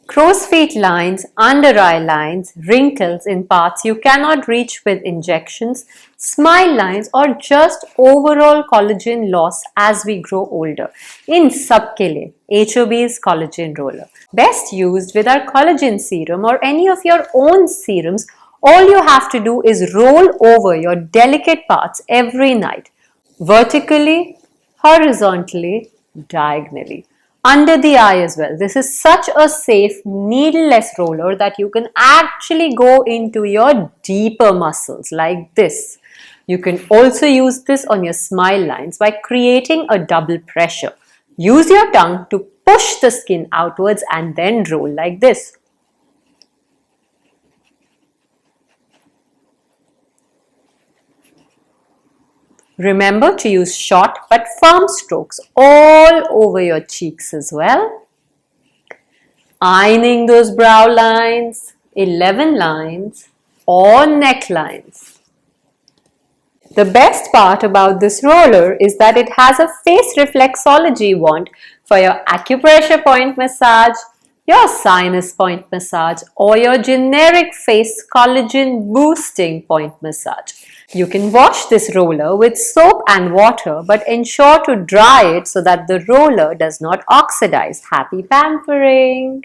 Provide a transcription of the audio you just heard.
Crow's feet lines, under eye lines, wrinkles in parts you cannot reach with injections, smile lines, or just overall collagen loss as we grow older. In सबके लिए HOB's collagen roller. Best used with our collagen serum or any of your own serums. All you have to do is roll over your delicate parts every night, vertically, horizontally, diagonally. Under the eye as well. This is such a safe, needleless roller that you can actually go into your deeper muscles like this. You can also use this on your smile lines by creating a double pressure. Use your tongue to push the skin outwards and then roll like this. Remember to use short but firm strokes all over your cheeks as well. Ironing those brow lines, 11 lines or necklines. The best part about this roller is that it has a face reflexology wand for your acupressure point massage, your sinus point massage or your generic face collagen boosting point massage. You can wash this roller with soap and water but ensure to dry it so that the roller does not oxidize. Happy pampering!